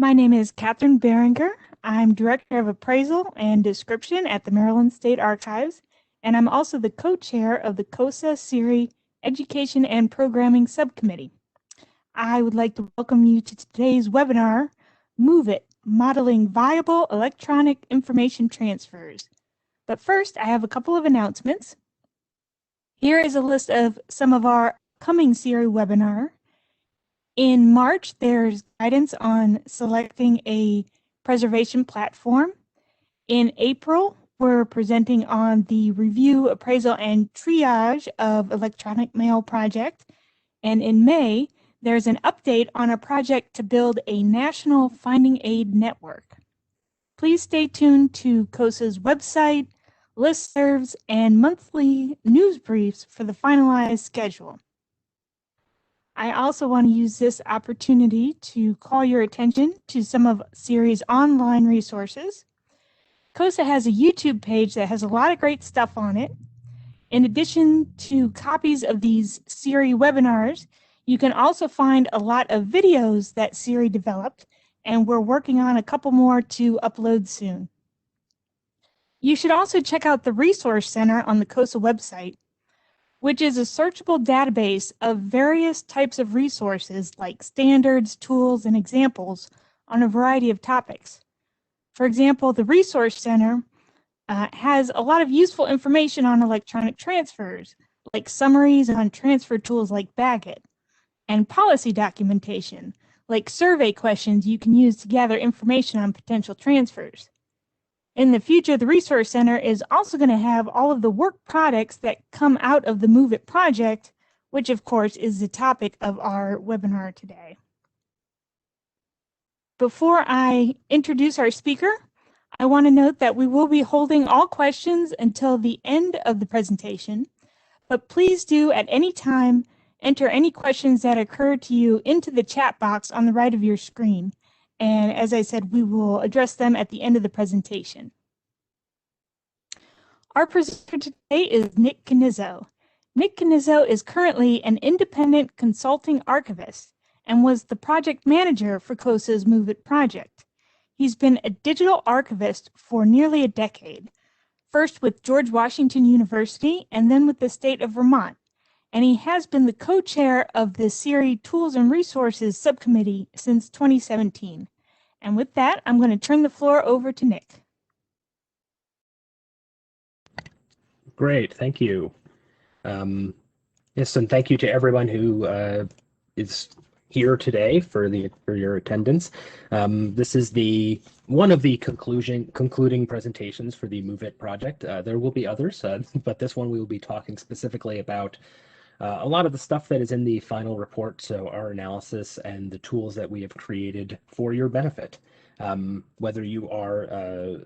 My name is Catherine Berenger. I'm Director of Appraisal and Description at the Maryland State Archives, and I'm also the co-chair of the COSA SERI Education and Programming Subcommittee. I would like to welcome you to today's webinar, MoVE-IT, Modeling Viable Electronic Information Transfers. But first, I have a couple of announcements. Here is a list of some of our coming SERI webinar. In March, there's guidance on selecting a preservation platform. In April, we're presenting on the review, appraisal, and triage of electronic mail project. And in May, there's an update on a project to build a national finding aid network. Please stay tuned to COSA's website, listservs, and monthly news briefs for the finalized schedule. I also want to use this opportunity to call your attention to some of SERI's online resources. COSA has a YouTube page that has a lot of great stuff on it. In addition to copies of these SERI webinars, you can also find a lot of videos that SERI developed, and we're working on a couple more to upload soon. You should also check out the Resource Center on the COSA website, which is a searchable database of various types of resources like standards, tools, and examples on a variety of topics. For example, the Resource Center has a lot of useful information on electronic transfers, like summaries on transfer tools like Bagot, and policy documentation, like survey questions you can use to gather information on potential transfers. In the future, the Resource Center is also going to have all of the work products that come out of the MoVE-IT project, which of course is the topic of our webinar today. Before I introduce our speaker, I want to note that we will be holding all questions until the end of the presentation, but please do at any time enter any questions that occur to you into the chat box on the right of your screen. And as I said, we will address them at the end of the presentation. Our presenter today is Nick Connizzo. Nick Connizzo is currently an independent consulting archivist and was the project manager for COSA's MoVE-IT project. He's been a digital archivist for nearly a decade, first with George Washington University and then with the state of Vermont. And he has been the co-chair of the SERI Tools and Resources Subcommittee since 2017. And with that, I'm going to turn the floor over to Nick. Great, thank you. Yes, and thank you to everyone who is here today for your attendance. This is one of the concluding presentations for the MoVE-IT project. There will be others, but this one we will be talking specifically about a lot of the stuff that is in the final report, so our analysis and the tools that we have created for your benefit. Whether you are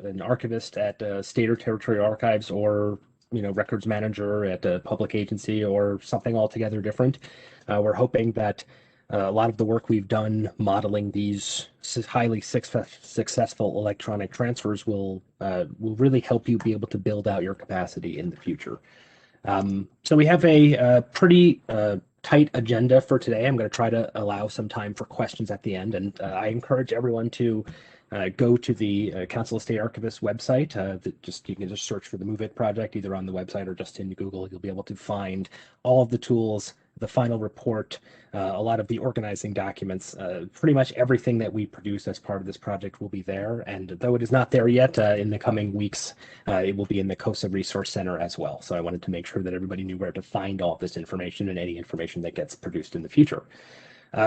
an archivist at state or territorial archives, or records manager at a public agency, or something altogether different, we're hoping that a lot of the work we've done modeling these highly successful electronic transfers will really help you be able to build out your capacity in the future. So we have a pretty tight agenda for today. I'm going to try to allow some time for questions at the end, and I encourage everyone to go to the Council of State Archivists website. You can just search for the MoVE-IT project either on the website or just in Google. You'll be able to find all of the tools, the final report, a lot of the organizing documents. Pretty much everything that we produce as part of this project will be there, and though it is not there yet, in the coming weeks it will be in the COSA Resource Center as well. So I wanted to make sure that everybody knew where to find all of this information and any information that gets produced in the future.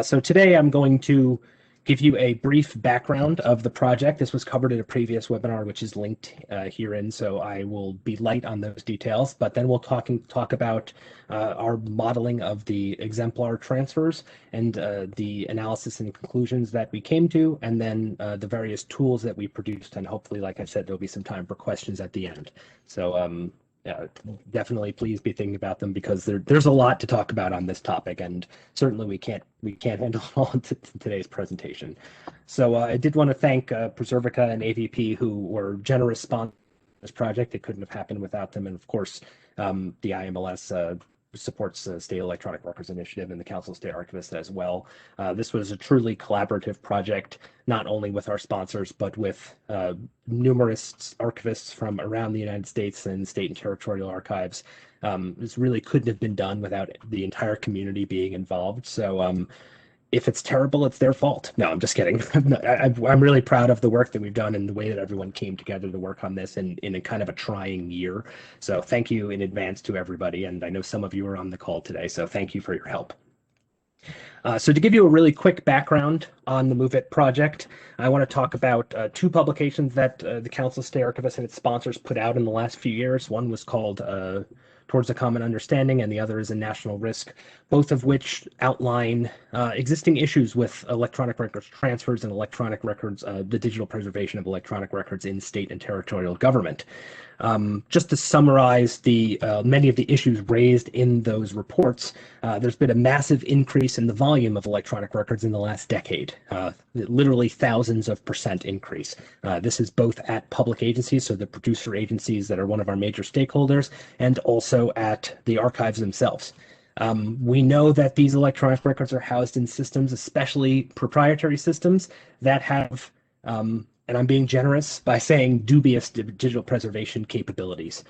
So today I'm going to give you a brief background of the project. This was covered in a previous webinar, which is linked herein, so I will be light on those details, but then we'll talk about our modeling of the exemplar transfers and the analysis and conclusions that we came to, and then the various tools that we produced, and hopefully, like I said, there'll be some time for questions at the end. So definitely please be thinking about them, because there's a lot to talk about on this topic, and certainly we can't handle it all in today's presentation. So I did want to thank Preservica and AVP, who were generous sponsors of this project. It couldn't have happened without them, and of course the IMLS supports the State Electronic Records Initiative and the Council of State Archivists as well. This was a truly collaborative project, not only with our sponsors, but with numerous archivists from around the United States and state and territorial archives. This really couldn't have been done without the entire community being involved. So if it's terrible, it's their fault. No, I'm just kidding. I'm really proud of the work that we've done and the way that everyone came together to work on this in a kind of a trying year. So thank you in advance to everybody. And I know some of you are on the call today, so thank you for your help. So to give you a really quick background on the MoVE-IT project, I want to talk about two publications that the Council of State Archivists and its sponsors put out in the last few years. One was called Towards a Common Understanding, and the other is A National Risk, both of which outline existing issues with electronic records transfers and electronic records, the digital preservation of electronic records in state and territorial government. Just to summarize the many of the issues raised in those reports, there's been a massive increase in the volume of electronic records in the last decade, literally thousands of % increase. This is both at public agencies, so the producer agencies that are one of our major stakeholders, and also at the archives themselves. We know that these electronic records are housed in systems, especially proprietary systems, that have and I'm being generous by saying dubious digital preservation capabilities.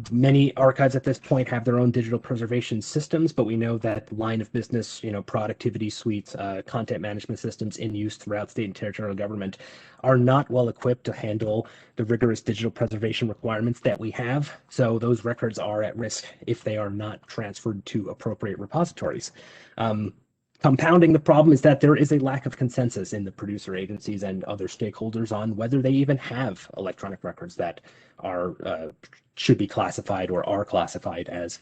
Many archives at this point have their own digital preservation systems, but we know that line of business, productivity suites, content management systems in use throughout state and territorial government are not well equipped to handle the rigorous digital preservation requirements that we have. So those records are at risk if they are not transferred to appropriate repositories. Compounding the problem is that there is a lack of consensus in the producer agencies and other stakeholders on whether they even have electronic records that are should be classified or are classified as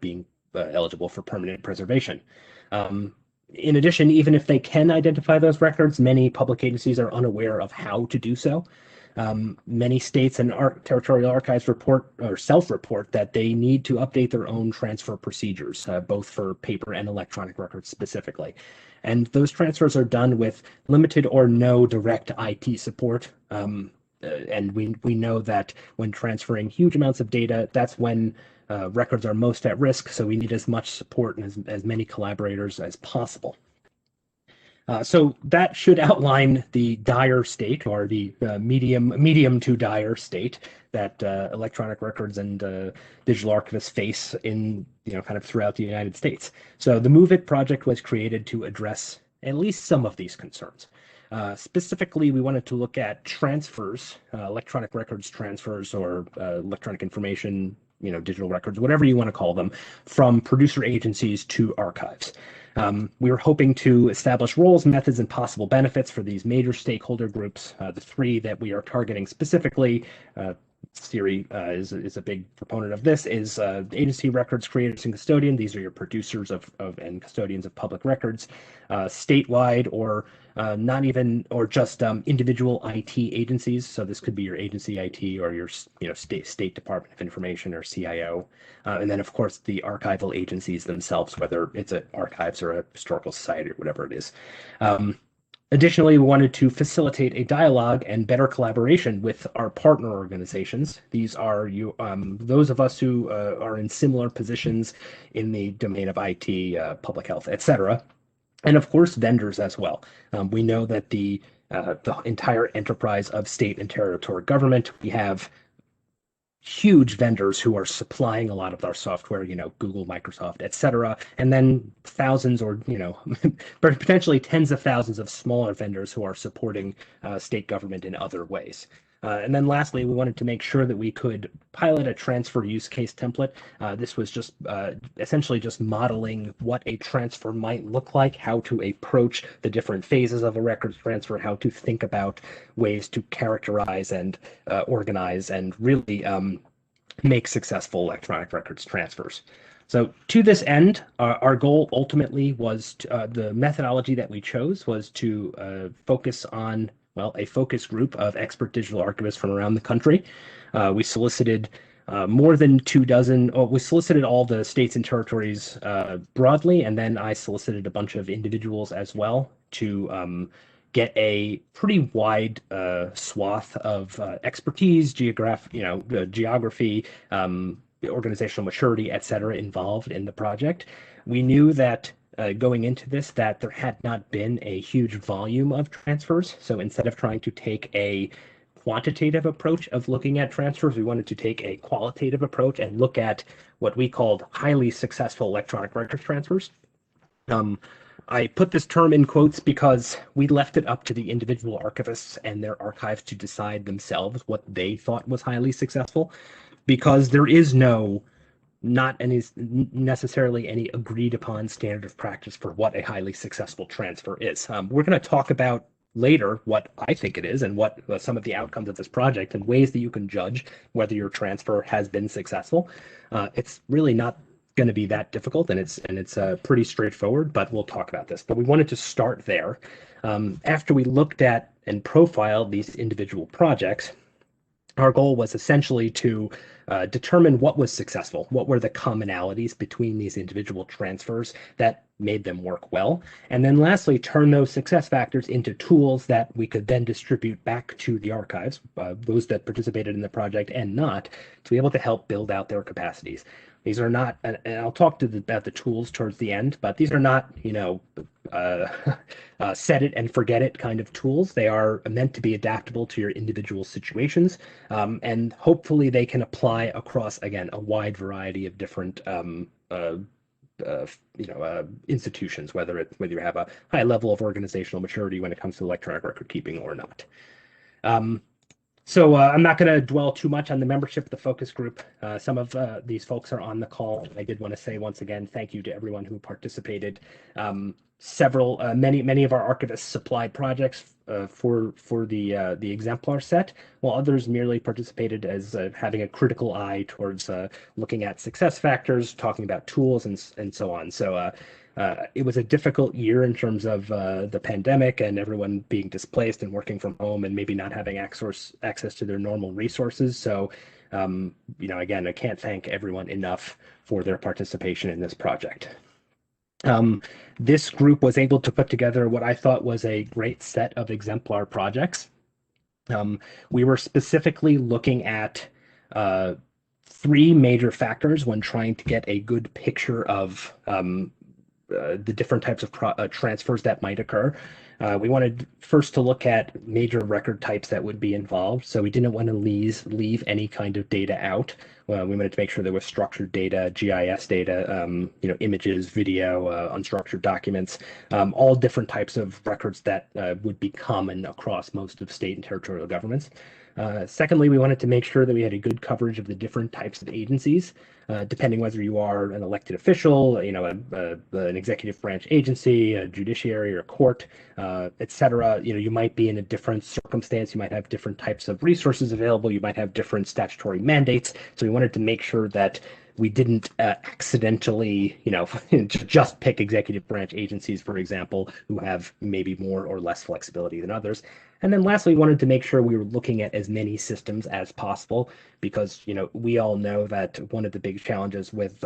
being eligible for permanent preservation. In addition, even if they can identify those records, many public agencies are unaware of how to do so. Many states and territorial archives report or self-report that they need to update their own transfer procedures, both for paper and electronic records specifically. And those transfers are done with limited or no direct IT support. And we know that when transferring huge amounts of data, that's when records are most at risk. So we need as much support and as many collaborators as possible. So that should outline the dire state, or the medium to dire state that electronic records and digital archivists face in kind of throughout the United States. So the MoVE-IT project was created to address at least some of these concerns. Specifically, we wanted to look at transfers, electronic records transfers, or electronic information, digital records, whatever you want to call them, from producer agencies to archives. We were hoping to establish roles, methods, and possible benefits for these major stakeholder groups. The three that we are targeting specifically, SERI is a big proponent of this, is agency records creators and custodian. These are your producers of and custodians of public records, statewide or not even, or just individual IT agencies. So this could be your agency IT or your state Department of Information or CIO. And then of course the archival agencies themselves, whether it's an archives or a historical society or whatever it is. Additionally, we wanted to facilitate a dialogue and better collaboration with our partner organizations. These are those of us who are in similar positions in the domain of IT, public health, etc., and of course vendors as well. We know that the entire enterprise of state and territorial government, we have huge vendors who are supplying a lot of our software, Google, Microsoft, etc., and then thousands or potentially tens of thousands of smaller vendors who are supporting state government in other ways. And then lastly, we wanted to make sure that we could pilot a transfer use case template. This was just essentially just modeling what a transfer might look like, how to approach the different phases of a records transfer, how to think about ways to characterize and organize and really make successful electronic records transfers. So to this end, our goal ultimately was the methodology that we chose was to focus on a focus group of expert digital archivists from around the country. We solicited more than 24. We solicited all the states and territories broadly, and then I solicited a bunch of individuals as well to get a pretty wide swath of expertise, geography, organizational maturity, et cetera, involved in the project. We knew that going into this that there had not been a huge volume of transfers. So instead of trying to take a quantitative approach of looking at transfers, we wanted to take a qualitative approach and look at what we called highly successful electronic records transfers. I put this term in quotes because we left it up to the individual archivists and their archives to decide themselves what they thought was highly successful, because there is not necessarily any agreed upon standard of practice for what a highly successful transfer is. We're going to talk about later what I think it is and what some of the outcomes of this project and ways that you can judge whether your transfer has been successful. It's really not going to be that difficult, and it's pretty straightforward, but we'll talk about this. But we wanted to start there. After we looked at and profiled these individual projects, our goal was essentially to determine what was successful, what were the commonalities between these individual transfers that made them work well, and then lastly, turn those success factors into tools that we could then distribute back to the archives, those that participated in the project and not, to be able to help build out their capacities. These are not, and I'll talk about the tools towards the end, but these are not, set it and forget it kind of tools. They are meant to be adaptable to your individual situations, and hopefully they can apply across, again, a wide variety of different institutions, whether you have a high level of organizational maturity when it comes to electronic record keeping or not. So I'm not going to dwell too much on the membership of the focus group. Some of these folks are on the call. I did want to say once again, thank you to everyone who participated. Many of our archivists supplied projects for the exemplar set, while others merely participated as having a critical eye towards looking at success factors, talking about tools, and so on. So it was a difficult year in terms of the pandemic and everyone being displaced and working from home and maybe not having access to their normal resources. So, again, I can't thank everyone enough for their participation in this project. This group was able to put together what I thought was a great set of exemplar projects. We were specifically looking at three major factors when trying to get a good picture of the different types of transfers that might occur. We wanted first to look at major record types that would be involved. So we didn't want to leave any kind of data out. We wanted to make sure there was structured data, GIS data, images, video, unstructured documents, all different types of records that would be common across most of state and territorial governments. Secondly, we wanted to make sure that we had a good coverage of the different types of agencies, depending whether you are an elected official, an executive branch agency, a judiciary or court, et cetera. You might be in a different circumstance. You might have different types of resources available. You might have different statutory mandates. So we wanted to make sure that we didn't accidentally, just pick executive branch agencies, for example, who have maybe more or less flexibility than others. And then lastly, we wanted to make sure we were looking at as many systems as possible because, we all know that one of the big challenges with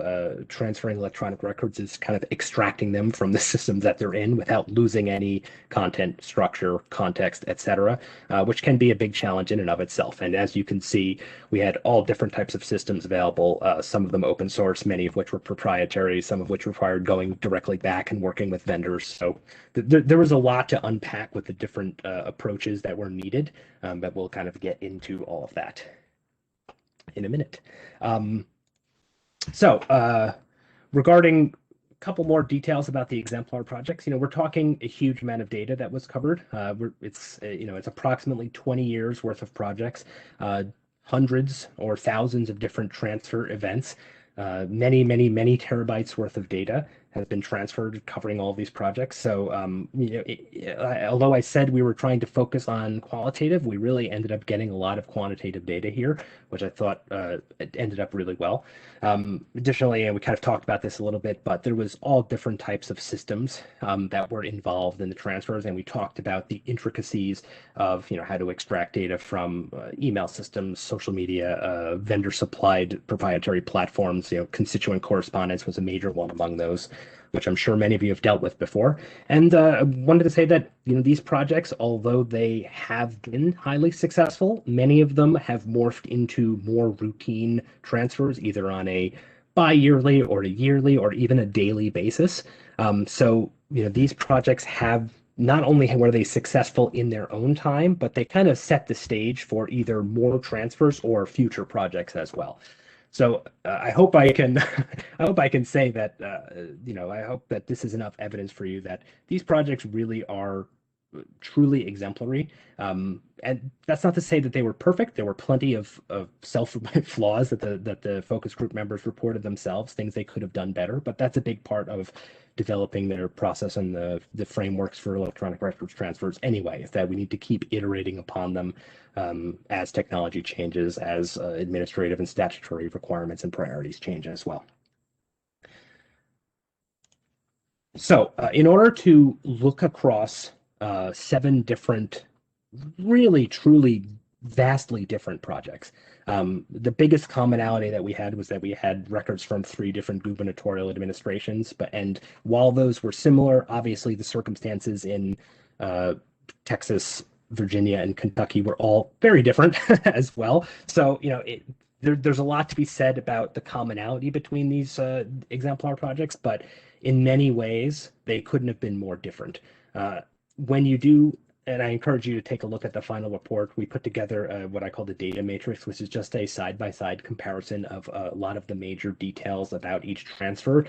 transferring electronic records is kind of extracting them from the systems that they're in without losing any content, structure, context, etc., which can be a big challenge in and of itself. And as you can see, we had all different types of systems available, some of them open source, many of which were proprietary, some of which required going directly back and working with vendors. So there was a lot to unpack with the different approaches that were needed, but we'll kind of get into all of that in a minute. Regarding a couple more details about the exemplar projects, we're talking a huge amount of data that was covered. It's approximately 20 years worth of projects, hundreds or thousands of different transfer events, many terabytes worth of data has been transferred covering all these projects. So, although I said we were trying to focus on qualitative, we really ended up getting a lot of quantitative data here, which I thought it ended up really well. Additionally, and we kind of talked about this a little bit, but there was all different types of systems that were involved in the transfers, and we talked about the intricacies of how to extract data from email systems, social media, vendor-supplied proprietary platforms. Constituent correspondence was a major one among those. which I'm sure many of you have dealt with before. And I wanted to say that, these projects, although they have been highly successful, many of them have morphed into more routine transfers, either on a bi-yearly or a yearly or even a daily basis. These projects have not only were they successful in their own time, but they kind of set the stage for either more transfers or future projects as well. So I hope I can, I hope I can say that, I hope that this is enough evidence for you that these projects really are truly exemplary. And that's not to say that they were perfect. There were plenty of self flaws that the focus group members reported themselves, things they could have done better. But that's a big part of developing their process and the frameworks for electronic records transfers anyway, is that we need to keep iterating upon them as technology changes, as administrative and statutory requirements and priorities change as well. So in order to look across 7 different, really, truly, vastly different projects. The biggest commonality that we had was that we had records from 3 different gubernatorial administrations, and while those were similar, obviously the circumstances in Texas, Virginia, and Kentucky were all very different as well. So, there's a lot to be said about the commonality between these exemplar projects, but in many ways, they couldn't have been more different. When you do, and I encourage you to take a look at the final report, we put together what I call the data matrix, which is just a side-by-side comparison of a lot of the major details about each transfer.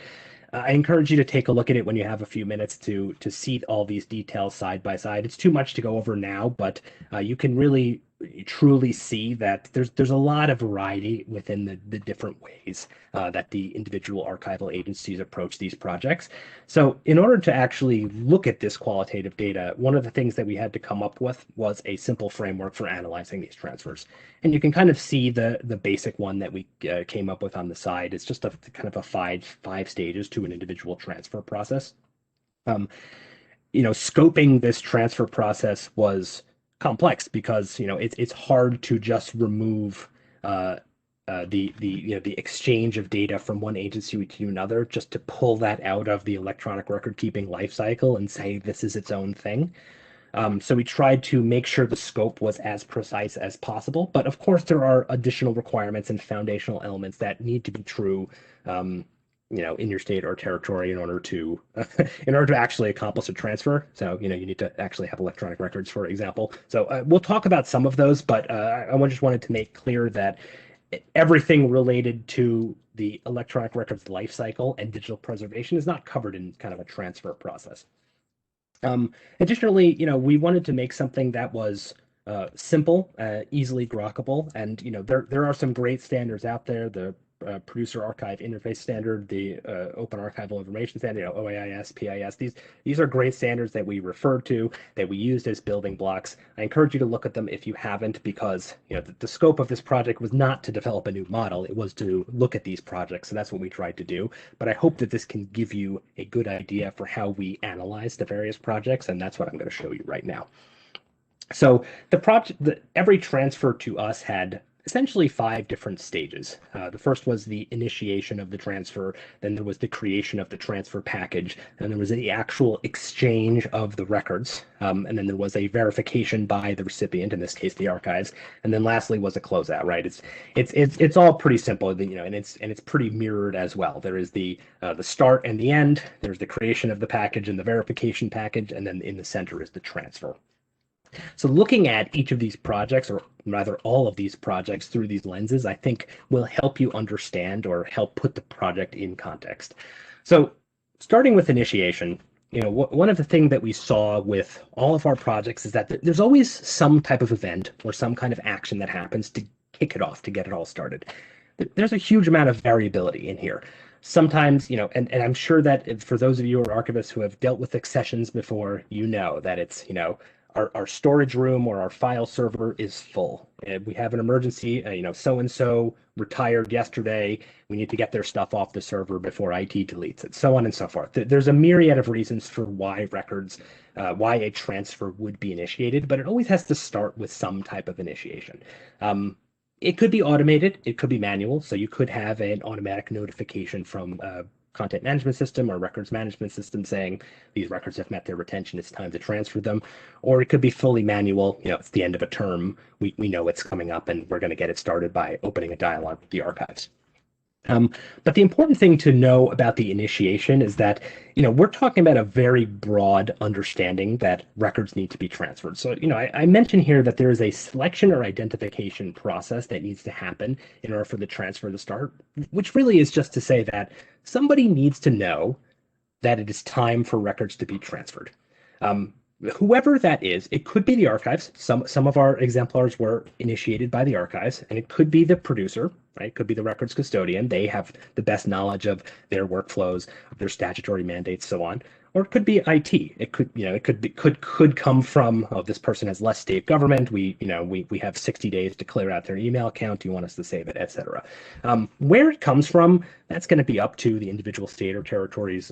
I encourage you to take a look at it when you have a few minutes to see all these details side by side. It's too much to go over now, but you can really truly see that there's a lot of variety within the different ways that the individual archival agencies approach these projects. So in order to actually look at this qualitative data, one of the things that we had to come up with was a simple framework for analyzing these transfers. And you can kind of see the basic one that we came up with on the side. It's just a kind of a five stages to an individual transfer process. Scoping this transfer process was complex because it's hard to just remove the exchange of data from one agency to another, just to pull that out of the electronic record keeping life cycle and say this is its own thing. So we tried to make sure the scope was as precise as possible, but of course there are additional requirements and foundational elements that need to be true in your state or territory in order to actually accomplish a transfer. So, you need to actually have electronic records, for example. So we'll talk about some of those, but I just wanted to make clear that everything related to the electronic records lifecycle and digital preservation is not covered in kind of a transfer process. Additionally, we wanted to make something that was simple, easily grokkable, and there are some great standards out there. The producer archive interface standard, the open archival information standard, OAIS, PIS. These are great standards that we referred to, that we used as building blocks. I encourage you to look at them if you haven't, because the scope of this project was not to develop a new model. It was to look at these projects, and that's what we tried to do. But I hope that this can give you a good idea for how we analyze the various projects, and that's what I'm going to show you right now. So every transfer to us had essentially 5 different stages. The first was the initiation of the transfer, then there was the creation of the transfer package, and there was the actual exchange of the records, and then there was a verification by the recipient, in this case the archives, and then lastly was a closeout. Right? It's all pretty simple, and it's pretty mirrored as well. There is the start and the end. There's the creation of the package and the verification package, and then in the center is the transfer. So looking at each of these projects, or rather all of these projects through these lenses, I think will help you understand or help put the project in context. So starting with initiation, one of the things that we saw with all of our projects is that there's always some type of event or some kind of action that happens to kick it off, to get it all started. There's a huge amount of variability in here. Sometimes, and I'm sure that for those of you who are archivists who have dealt with accessions before, that it's, our storage room or our file server is full. We have an emergency, so-and-so retired yesterday. We need to get their stuff off the server before IT deletes it, so on and so forth. There's a myriad of reasons for why why a transfer would be initiated, but it always has to start with some type of initiation. It could be automated, it could be manual, so you could have an automatic notification from content management system or records management system saying these records have met their retention, it's time to transfer them. Or it could be fully manual, it's the end of a term, we know it's coming up and we're going to get it started by opening a dialogue with the archives. But the important thing to know about the initiation is that, we're talking about a very broad understanding that records need to be transferred. So, I mentioned here that there is a selection or identification process that needs to happen in order for the transfer to start, which really is just to say that somebody needs to know that it is time for records to be transferred. Whoever that is, it could be the archives. Some of our exemplars were initiated by the archives, and it could be the producer, right? It could be the records custodian. They have the best knowledge of their workflows, of their statutory mandates, so on. Or it could be IT. It could, could come from, oh, this person has less state government. We have 60 days to clear out their email account. Do you want us to save it, etc. Where it comes from, that's going to be up to the individual state or territories'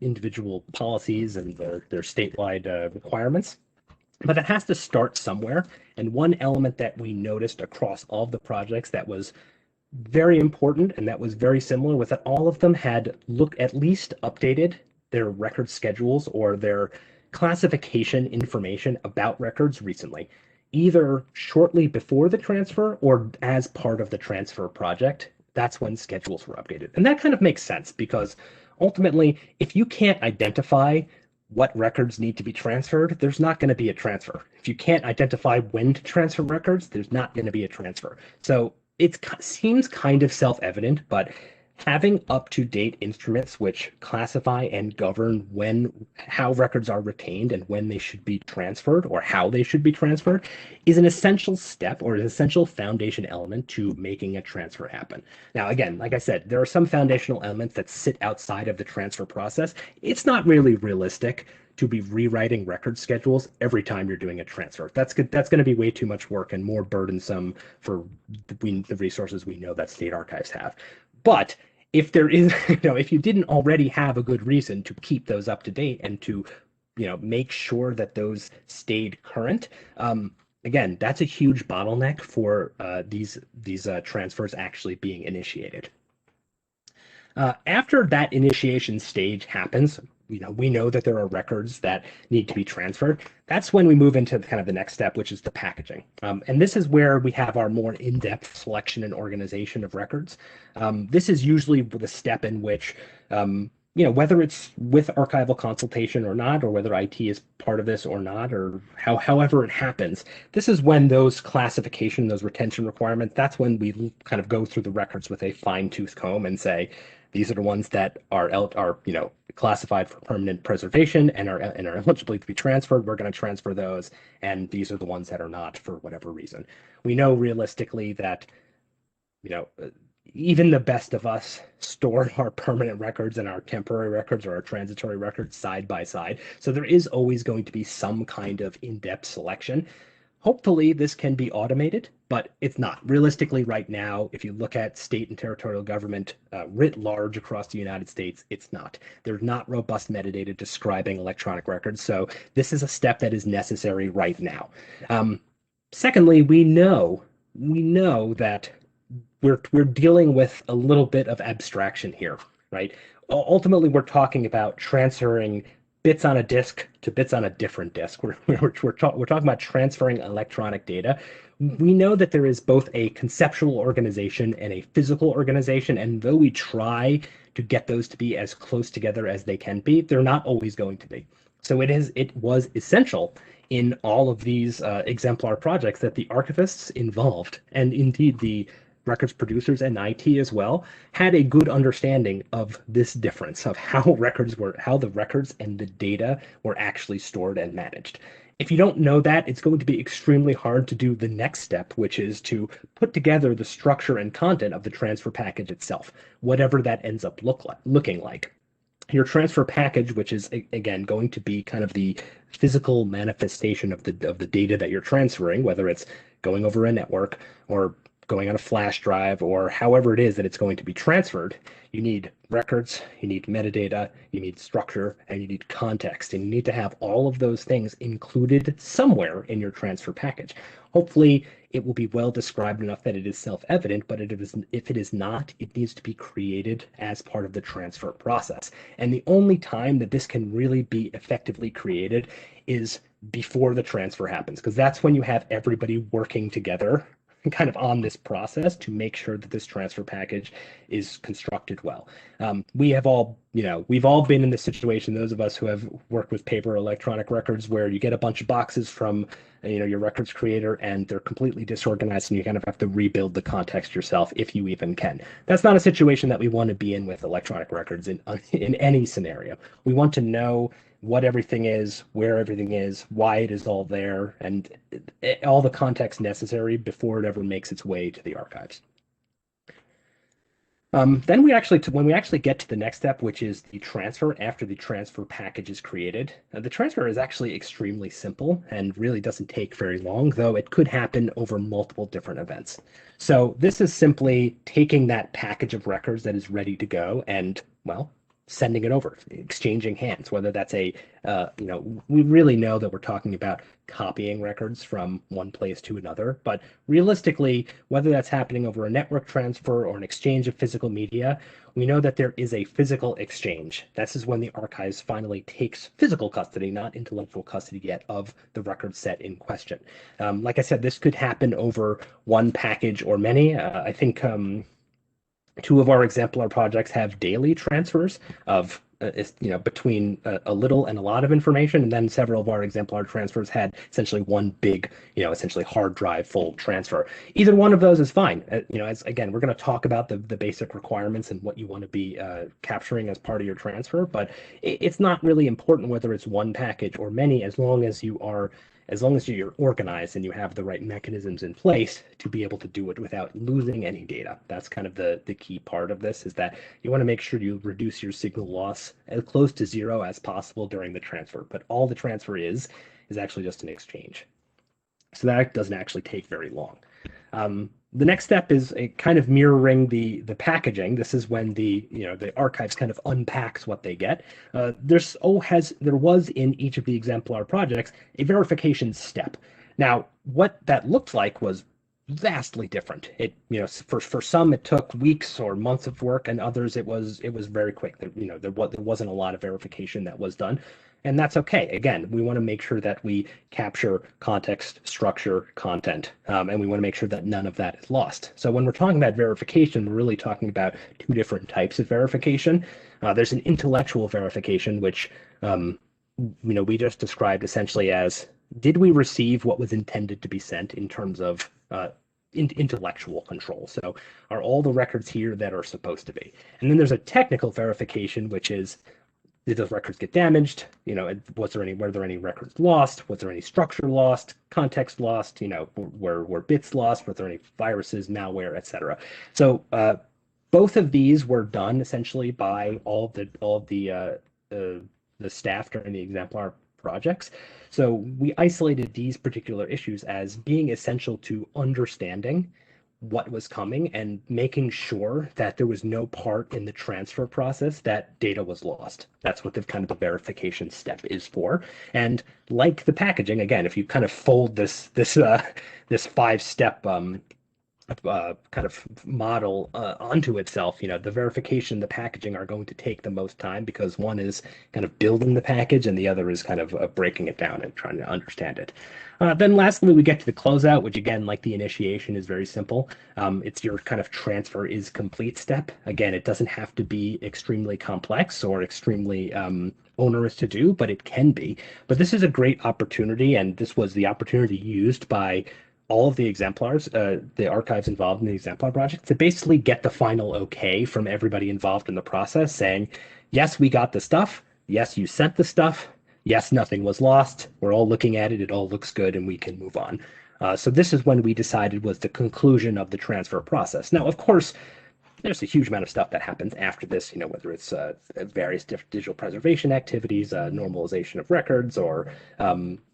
individual policies and their statewide requirements. But it has to start somewhere. And one element that we noticed across all of the projects that was very important and that was very similar was that all of them had at least updated their record schedules or their classification information about records recently, either shortly before the transfer or as part of the transfer project. That's when schedules were updated. And that kind of makes sense because ultimately, if you can't identify what records need to be transferred, there's not going to be a transfer. If you can't identify when to transfer records, there's not going to be a transfer. So it seems kind of self-evident, but having up-to-date instruments which classify and govern how records are retained and when they should be transferred or how they should be transferred is an essential step or an essential foundation element to making a transfer happen. Now, again, like I said, there are some foundational elements that sit outside of the transfer process. It's not really realistic to be rewriting record schedules every time you're doing a transfer. That's going to be way too much work and more burdensome for the resources we know that state archives have. But if there is, if you didn't already have a good reason to keep those up to date and to, make sure that those stayed current, again, that's a huge bottleneck for these transfers actually being initiated. After that initiation stage happens, we know that there are records that need to be transferred. That's when we move into kind of the next step, which is the packaging. And this is where we have our more in-depth selection and organization of records. This is usually the step in which, whether it's with archival consultation or not, or whether IT is part of this or not, or however it happens, this is when those classification, those retention requirements, that's when we kind of go through the records with a fine-tooth comb and say, these are the ones that are classified for permanent preservation and are eligible to be transferred. We're going to transfer those, and these are the ones that are not for whatever reason. We know realistically that, even the best of us store our permanent records and our temporary records or our transitory records side by side. So there is always going to be some kind of in-depth selection. Hopefully this can be automated, but it's not. Realistically, right now, if you look at state and territorial government writ large across the United States, it's not. There's not robust metadata describing electronic records, so this is a step that is necessary right now. Secondly, we know that we're dealing with a little bit of abstraction here, right? Ultimately, we're talking about transferring bits on a disk to bits on a different disk. We're talking about transferring electronic data. We know that there is both a conceptual organization and a physical organization, and though we try to get those to be as close together as they can be, they're not always going to be. So it was essential in all of these exemplar projects that the archivists involved, and indeed the records producers and IT as well, had a good understanding of this difference of how the records and the data were actually stored and managed. If you don't know that, it's going to be extremely hard to do the next step, which is to put together the structure and content of the transfer package itself, whatever that ends up looking like. Your transfer package, which is again going to be kind of the physical manifestation of the data that you're transferring, whether it's going over a network or going on a flash drive or however it is that it's going to be transferred, you need records, you need metadata, you need structure, and you need context. And you need to have all of those things included somewhere in your transfer package. Hopefully, it will be well described enough that it is self-evident, but if it is not, it needs to be created as part of the transfer process. And the only time that this can really be effectively created is before the transfer happens, because that's when you have everybody working together kind of on this process to make sure that this transfer package is constructed well. We have all, we've all been in this situation, those of us who have worked with paper or electronic records, where you get a bunch of boxes from, your records creator, and they're completely disorganized, and you kind of have to rebuild the context yourself if you even can. That's not a situation that we want to be in with electronic records in any scenario. We want to know what everything is, where everything is, why it is all there, and all the context necessary before it ever makes its way to the archives. Then when we actually get to the next step, which is the transfer, after the transfer package is created, the transfer is actually extremely simple and really doesn't take very long, though it could happen over multiple different events. So this is simply taking that package of records that is ready to go and, well, sending it over, exchanging hands, whether that's we really know that we're talking about copying records from one place to another, but realistically, whether that's happening over a network transfer or an exchange of physical media, we know that there is a physical exchange. This is when the archives finally takes physical custody, not intellectual custody yet, of the record set in question. Like I said, this could happen over one package or many. I think two of our exemplar projects have daily transfers of between a little and a lot of information, and then several of our exemplar transfers had essentially one big, essentially hard drive full transfer. Either one of those is fine. As again, we're going to talk about the basic requirements and what you want to be capturing as part of your transfer, but it's not really important whether it's one package or many, as long as you're organized and you have the right mechanisms in place to be able to do it without losing any data. That's kind of the key part of this, is that you want to make sure you reduce your signal loss as close to zero as possible during the transfer. But all the transfer is actually just an exchange. So that doesn't actually take very long. The next step is a kind of mirroring the packaging. This is when the archives kind of unpacks what they get. There was in each of the exemplar projects a verification step. Now, what that looked like was vastly different. For some it took weeks or months of work, and others it was very quick. There wasn't a lot of verification that was done. And that's okay. Again, we want to make sure that we capture context, structure, content, and we want to make sure that none of that is lost. So when we're talking about verification, we're really talking about two different types of verification. There's an intellectual verification, which we just described essentially as, did we receive what was intended to be sent in terms of intellectual control? So are all the records here that are supposed to be? And then there's a technical verification, which is, did those records get damaged? Were there any records lost? Was there any structure lost? Context lost? Were bits lost? Were there any viruses, malware, etc.? So both of these were done essentially by all of the staff during the exemplar projects. So we isolated these particular issues as being essential to understanding what was coming and making sure that there was no part in the transfer process that data was lost. That's what the verification step is for. And like the packaging, again, if you kind of fold this 5-step kind of model onto itself, the verification, the packaging are going to take the most time, because one is kind of building the package and the other is kind of breaking it down and trying to understand it. Then lastly, we get to the closeout, which again, like the initiation, is very simple. It's your kind of transfer is complete step. Again, it doesn't have to be extremely complex or extremely onerous to do, but it can be. But this is a great opportunity, and this was the opportunity used by all of the exemplars, the archives involved in the exemplar project, to basically get the final okay from everybody involved in the process, saying, yes, we got the stuff. Yes, you sent the stuff. Yes, nothing was lost. We're all looking at it. It all looks good, and we can move on. So this is when we decided was the conclusion of the transfer process. Now, of course, there's a huge amount of stuff that happens after this, whether it's various digital preservation activities, normalization of records, or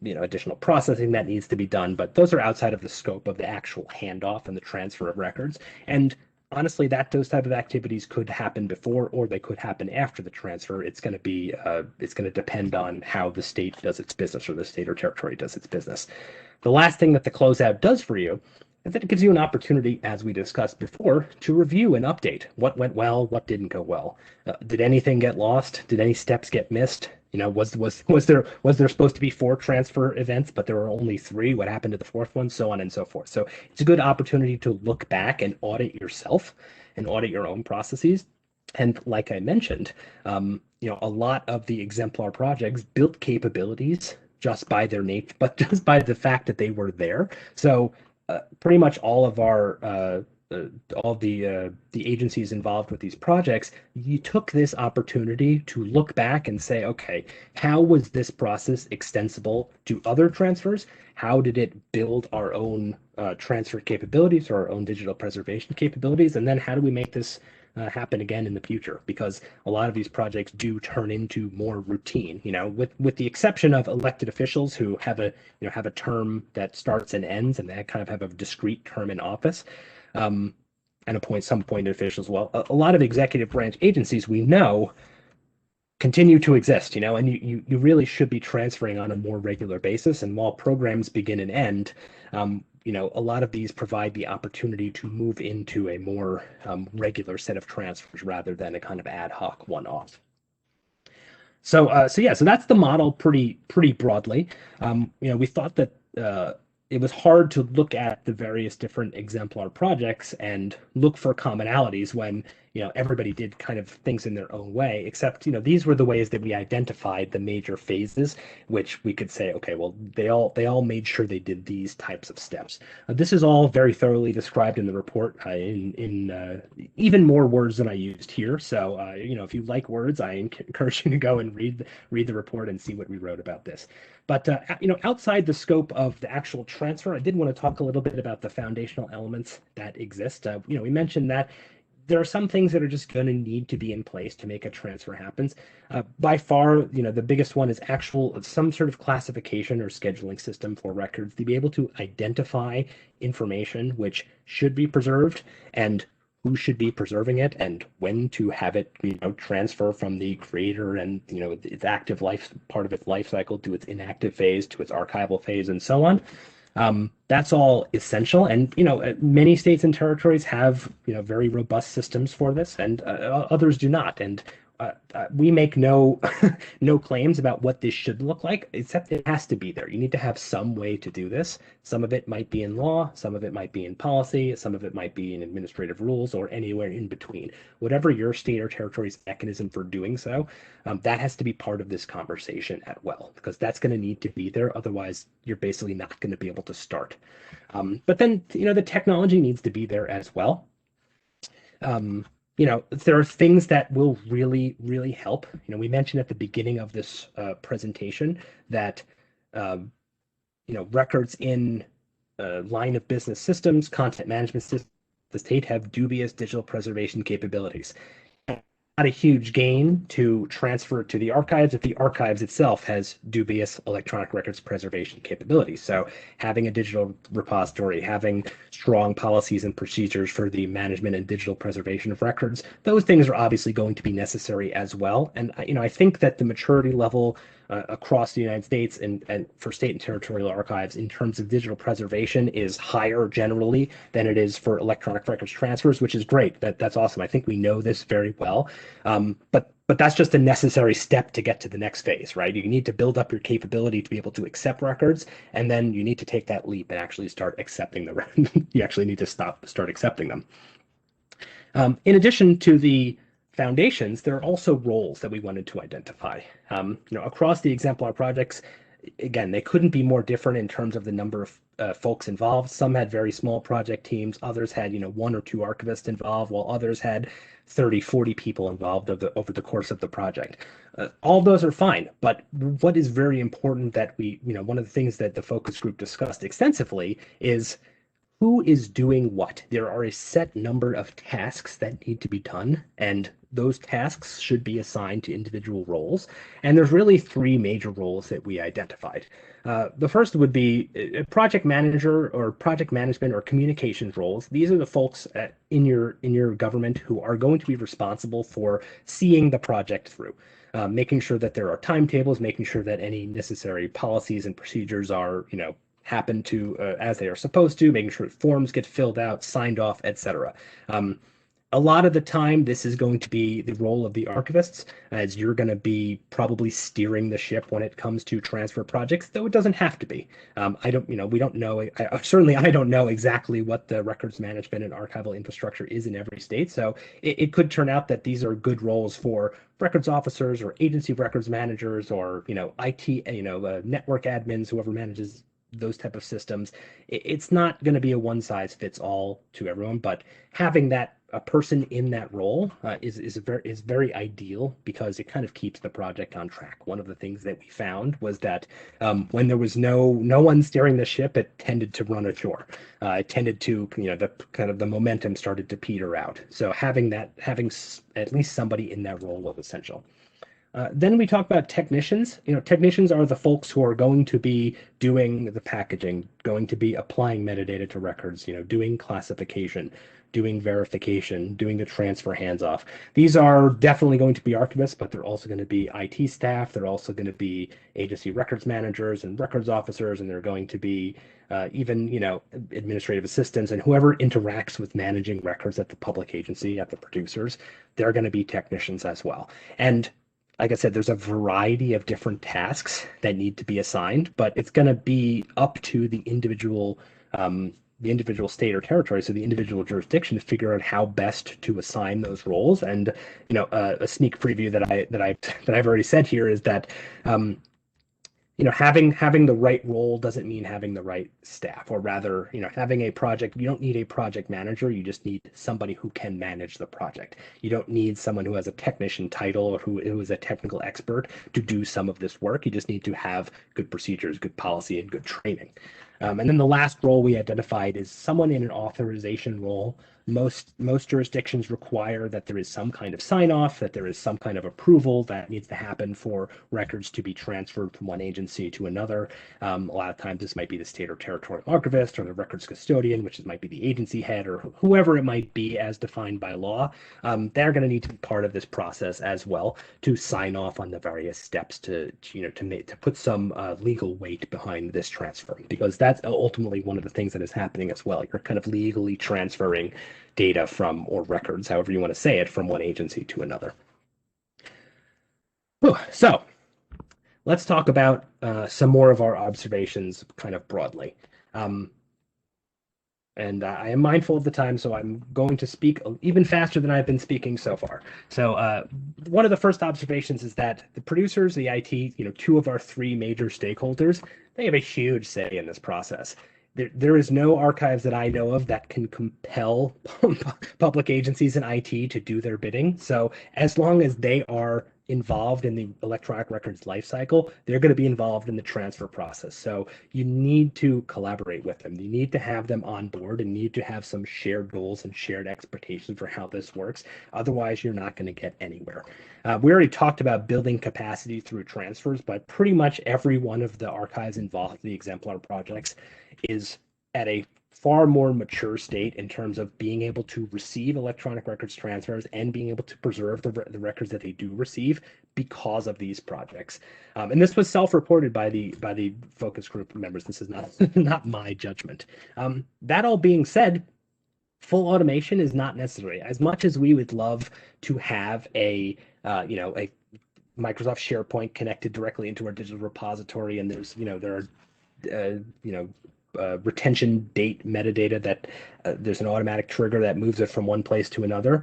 additional processing that needs to be done. But those are outside of the scope of the actual handoff and the transfer of records. And honestly, those type of activities could happen before, or they could happen after the transfer. It's going to depend on how the state does its business, or the state or territory does its business. The last thing that the closeout does for you And then it gives you an opportunity, as we discussed before, to review and update what went well, what didn't go well. Did anything get lost? Did any steps get missed? Was there supposed to be 4 transfer events, but there were only 3? What happened to the 4th one? So on and so forth. So it's a good opportunity to look back and audit yourself and audit your own processes. And like I mentioned, a lot of the exemplar projects built capabilities just by their nature, but just by the fact that they were there. So pretty much all of the agencies involved with these projects, you took this opportunity to look back and say, okay, how was this process extensible to other transfers? How did it build our own transfer capabilities or our own digital preservation capabilities? And then how do we make this happen again in the future? Because a lot of these projects do turn into more routine, with the exception of elected officials who have a term that starts and ends, and they kind of have a discrete term in office, and appoint some appointed officials. Well, a lot of executive branch agencies we know continue to exist, and you really should be transferring on a more regular basis. And while programs begin and end, a lot of these provide the opportunity to move into a more regular set of transfers rather than a kind of ad hoc one-off. So that's the model pretty broadly. We thought that it was hard to look at the various different exemplar projects and look for commonalities when everybody did kind of things in their own way, except these were the ways that we identified the major phases, which we could say, okay, well, they all made sure they did these types of steps. This is all very thoroughly described in the report in even more words than I used here. So if you like words, I encourage you to go and read the report and see what we wrote about this. But outside the scope of the actual transfer, I did want to talk a little bit about the foundational elements that exist. We mentioned that there are some things that are just going to need to be in place to make a transfer happen. By far, the biggest one is some sort of classification or scheduling system for records to be able to identify information which should be preserved and who should be preserving it and when to have it, transfer from the creator and, its active life, part of its life cycle, to its inactive phase, to its archival phase, and so on. That's all essential, and many states and territories have very robust systems for this, and others do not. And we make no no claims about what this should look like, except it has to be there. You need to have some way to do this. Some of it might be in law, some of it might be in policy, some of it might be in administrative rules, or anywhere in between. Whatever your state or territory's mechanism for doing so, that has to be part of this conversation as well, because that's going to need to be there. Otherwise, you're basically not going to be able to start. But then, the technology needs to be there as well. There are things that will really, really help. We mentioned at the beginning of this presentation that, records in line of business systems, content management systems, the state have dubious digital preservation capabilities. Not a huge gain to transfer to the archives if the archives itself has dubious electronic records preservation capabilities. So having a digital repository, having strong policies and procedures for the management and digital preservation of records, those things are obviously going to be necessary as well. And I think that the maturity level across the United States and for state and territorial archives in terms of digital preservation is higher generally than it is for electronic records transfers, which is great. That's awesome. I think we know this very well. But that's just a necessary step to get to the next phase, right? You need to build up your capability to be able to accept records, and then you need to take that leap and actually start accepting the records. You actually need to start accepting them. In addition to the foundations, there are also roles that we wanted to identify. Across the exemplar projects, again, they couldn't be more different in terms of the number of folks involved. Some had very small project teams, others had 1 or 2 archivists involved, while others had 30, 40 people involved over the course of the project. All those are fine, but what is very important that one of the things that the focus group discussed extensively is who is doing what. There are a set number of tasks that need to be done, and those tasks should be assigned to individual roles. And there's really 3 major roles that we identified. The first would be a project manager or project management or communications roles. These are the folks in your government who are going to be responsible for seeing the project through. Making sure that there are timetables, making sure that any necessary policies and procedures are, happen to as they are supposed to, making sure forms get filled out, signed off, etc. A lot of the time, this is going to be the role of the archivists, as you're going to be probably steering the ship when it comes to transfer projects, though it doesn't have to be. I don't, we don't know. Certainly, I don't know exactly what the records management and archival infrastructure is in every state. So it could turn out that these are good roles for records officers or agency records managers or IT, network admins, whoever manages those type of systems. It's not going to be a one size fits all to everyone, but having that a person in that role is very ideal because it kind of keeps the project on track. One of the things that we found was that when there was no one steering the ship, it tended to run ashore. It tended to the momentum started to peter out. So having at least somebody in that role was essential. Then we talk about technicians. Technicians are the folks who are going to be doing the packaging, going to be applying metadata to records, doing classification, doing verification, doing the transfer hands-off. These are definitely going to be archivists, but they're also going to be IT staff. They're also going to be agency records managers and records officers, and they're going to be even, administrative assistants and whoever interacts with managing records at the public agency, at the producers. They're going to be technicians as well. And like I said, there's a variety of different tasks that need to be assigned, but it's going to be up to the individual state or territory, so the individual jurisdiction, to figure out how best to assign those roles. And a sneak preview that I've already said here is that having the right role doesn't mean having the right staff, or rather, having a project, you don't need a project manager, you just need somebody who can manage the project. You don't need someone who has a technician title or who is a technical expert to do some of this work. You just need to have good procedures, good policy, and good training. And then the last role we identified is someone in an authorization role. Most jurisdictions require that there is some kind of sign-off, that there is some kind of approval that needs to happen for records to be transferred from one agency to another. A lot of times this might be the state or territorial archivist or the records custodian, which might be the agency head or whoever it might be as defined by law. They're going to need to be part of this process as well to sign off on the various steps to put some legal weight behind this transfer, because that's ultimately one of the things that is happening as well. You're kind of legally transferring data from, or records, however you want to say it, from one agency to another. So let's talk about some more of our observations kind of broadly. And I am mindful of the time, so I'm going to speak even faster than I've been speaking so far. So one of the first observations is that the producers, the IT, two of our three major stakeholders, they have a huge say in this process. There is no archives that I know of that can compel public agencies and IT to do their bidding. So as long as they are involved in the electronic records lifecycle, they're going to be involved in the transfer process. So you need to collaborate with them. You need to have them on board and need to have some shared goals and shared expectations for how this works. Otherwise, you're not going to get anywhere. We already talked about building capacity through transfers, but pretty much every one of the archives involved in the exemplar projects is at a far more mature state in terms of being able to receive electronic records transfers and being able to preserve the records that they do receive because of these projects. And this was self-reported by the focus group members. This is not my judgment. That all being said, full automation is not necessary. As much as we would love to have a Microsoft SharePoint connected directly into our digital repository, and there are retention date metadata that there's an automatic trigger that moves it from one place to another.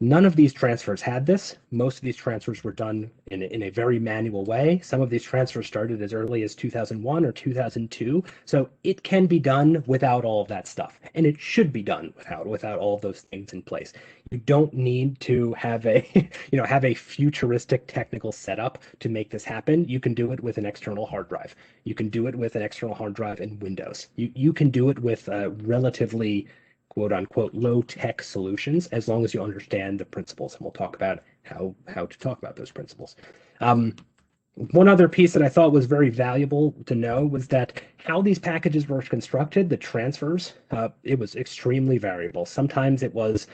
None of these transfers had this. Most of these transfers were done in a very manual way. Some of these transfers started as early as 2001 or 2002. So it can be done without all of that stuff. And it should be done without all of those things in place. You don't need to have a futuristic technical setup to make this happen. You can do it with an external hard drive. You can do it with an external hard drive in Windows. You can do it with relatively quote unquote low tech solutions, as long as you understand the principles. And we'll talk about how to talk about those principles. One other piece that I thought was very valuable to know was that how these packages were constructed, the transfers, it was extremely variable. Sometimes it was,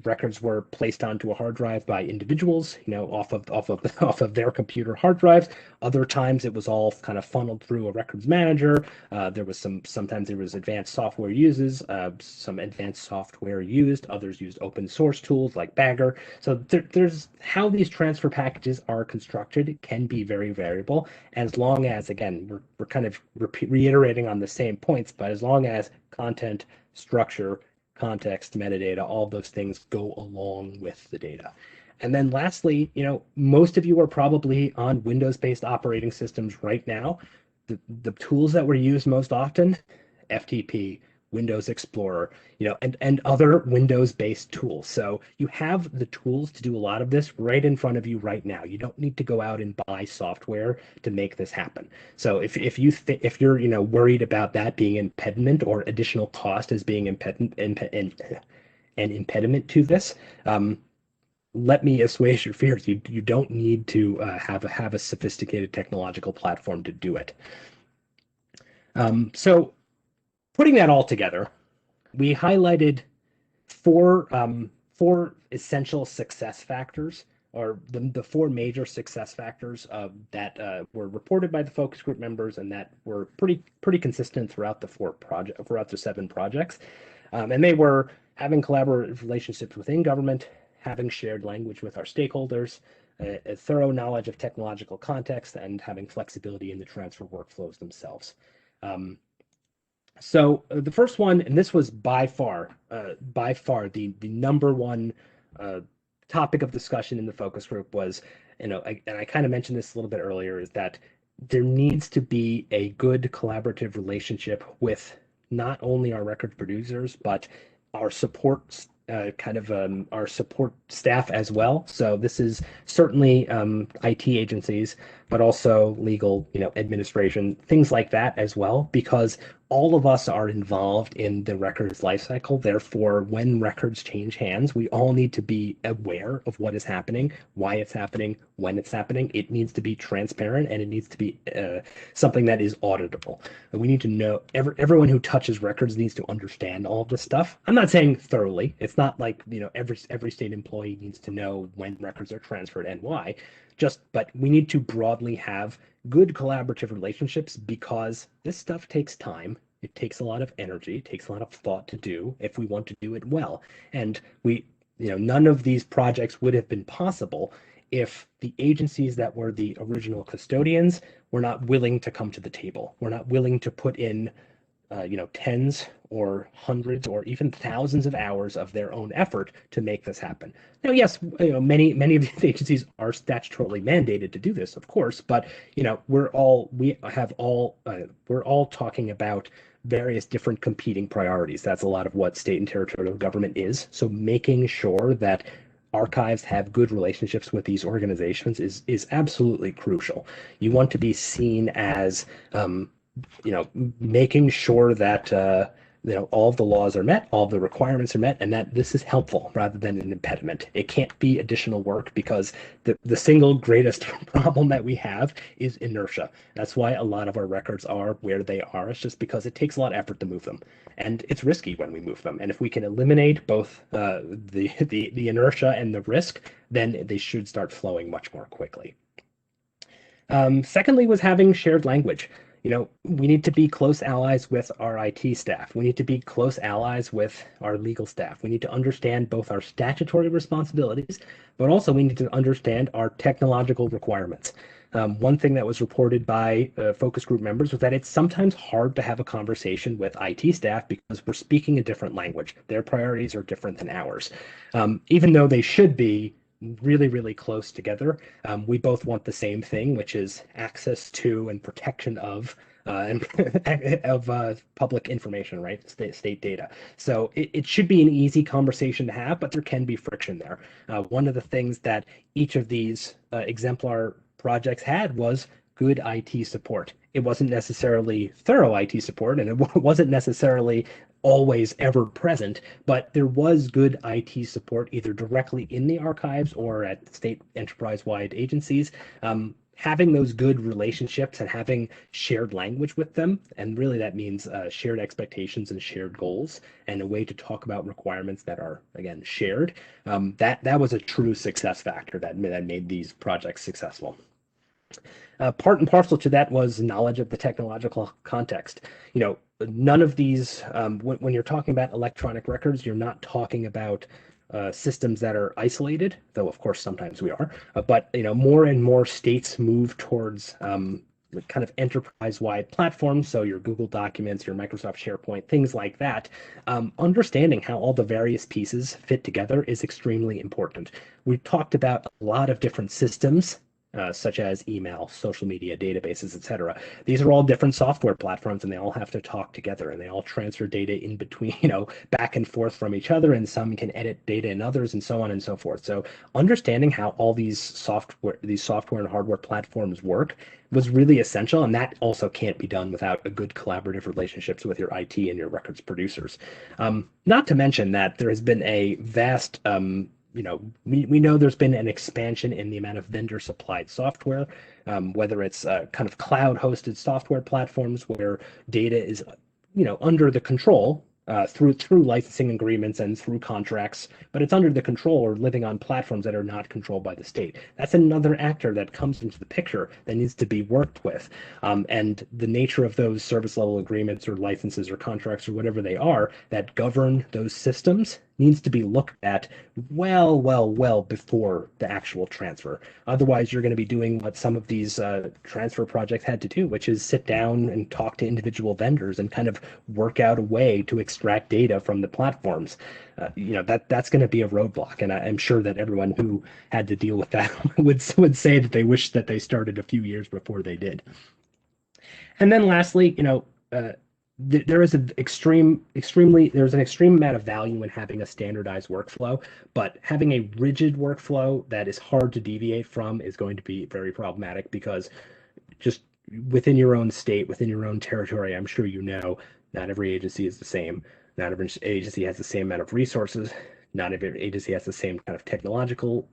records were placed onto a hard drive by individuals, off of off of their computer hard drives. Other times it was all kind of funneled through a records manager. Sometimes there was advanced software uses, some advanced software used. Others used open source tools like Bagger. So there's how these transfer packages are constructed can be very variable, as long as, again, we're kind of reiterating on the same points, but as long as content, structure, context, metadata, all those things go along with the data. And then lastly, most of you are probably on Windows-based operating systems right now. The tools that were used most often, FTP, Windows Explorer, and other Windows-based tools. So you have the tools to do a lot of this right in front of you right now. You don't need to go out and buy software to make this happen. So if you're worried about that being an impediment or additional cost as being an impediment to this, let me assuage your fears. You don't need to have a sophisticated technological platform to do it. So putting that all together, we highlighted four essential success factors, or the four major success factors that were reported by the focus group members, and that were pretty consistent throughout the 7 projects. And they were having collaborative relationships within government, having shared language with our stakeholders, a thorough knowledge of technological context, and having flexibility in the transfer workflows themselves. So the first one, and this was by far the number one topic of discussion in the focus group, was, and I kind of mentioned this a little bit earlier, is that there needs to be a good collaborative relationship with not only our record producers, but our support our support staff as well. So this is certainly IT agencies, but also legal, administration, things like that as well, because all of us are involved in the records lifecycle. Therefore, when records change hands, we all need to be aware of what is happening, why it's happening, when it's happening. It needs to be transparent, and it needs to be something that is auditable. And we need to know, everyone who touches records needs to understand all of this stuff. I'm not saying thoroughly. It's not like, every state employee needs to know when records are transferred and why. But we need to broadly have good collaborative relationships, because this stuff takes time. It takes a lot of energy. It takes a lot of thought to do if we want to do it well. And none of these projects would have been possible if the agencies that were the original custodians were not willing to come to the table. We're not willing to put in tens or hundreds or even thousands of hours of their own effort to make this happen. Now, yes, many of these agencies are statutorily mandated to do this, of course, but we're all talking about various different competing priorities. That's a lot of what state and territorial government is. So making sure that archives have good relationships with these organizations is absolutely crucial. You want to be seen as making sure that all of the laws are met, all of the requirements are met, and that this is helpful rather than an impediment. It can't be additional work, because the single greatest problem that we have is inertia. That's why a lot of our records are where they are. It's just because it takes a lot of effort to move them, and it's risky when we move them. And if we can eliminate both the inertia and the risk, then they should start flowing much more quickly. Secondly was having shared language. We need to be close allies with our IT staff. We need to be close allies with our legal staff. We need to understand both our statutory responsibilities, but also we need to understand our technological requirements. One thing that was reported by focus group members was that it's sometimes hard to have a conversation with IT staff because we're speaking a different language. Their priorities are different than ours. Even though they should be really, really close together, we both want the same thing, which is access to and protection of public information, right? State data. So it should be an easy conversation to have, but there can be friction there. One of the things that each of these exemplar projects had was good IT support. It wasn't necessarily thorough IT support, and it wasn't necessarily always ever present, but there was good IT support either directly in the archives or at state enterprise-wide agencies. having those good relationships and having shared language with them, and really that means shared expectations and shared goals, and a way to talk about requirements that are, again, shared, that was a true success factor that made these projects successful. Part and parcel to that was knowledge of the technological context. None of these, when you're talking about electronic records, you're not talking about systems that are isolated, though of course sometimes we are. But more and more states move towards kind of enterprise-wide platforms. So your Google Documents, your Microsoft SharePoint, things like that. Understanding how all the various pieces fit together is extremely important. We've talked about a lot of different systems, such as email, social media, databases, etc. These are all different software platforms, and they all have to talk together, and they all transfer data in between, back and forth from each other, and some can edit data in others, and so on and so forth. So understanding how all these software and hardware platforms work was really essential, and that also can't be done without a good collaborative relationships with your IT and your records producers. Not to mention that there has been a vast we know there's been an expansion in the amount of vendor supplied software, whether it's kind of cloud hosted software platforms where data is, under the control through licensing agreements and through contracts, but it's under the control or living on platforms that are not controlled by the state. That's another actor that comes into the picture that needs to be worked with. And the nature of those service level agreements or licenses or contracts or whatever they are that govern those systems needs to be looked at well before the actual transfer. Otherwise, you're going to be doing what some of these transfer projects had to do, which is sit down and talk to individual vendors and kind of work out a way to extract data from the platforms. That's going to be a roadblock, and I'm sure that everyone who had to deal with that would say that they wish that they started a few years before they did. And then lastly, there's an extreme amount of value in having a standardized workflow, but having a rigid workflow that is hard to deviate from is going to be very problematic, because just within your own state, within your own territory, I'm sure not every agency is the same. Not every agency has the same amount of resources. Not every agency has the same kind of technological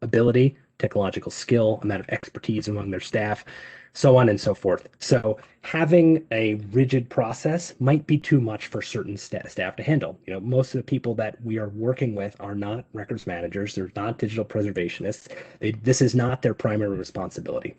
ability, technological skill, amount of expertise among their staff, so on and so forth. So having a rigid process might be too much for certain staff to handle. Most of the people that we are working with are not records managers. They're not digital preservationists. This is not their primary responsibility.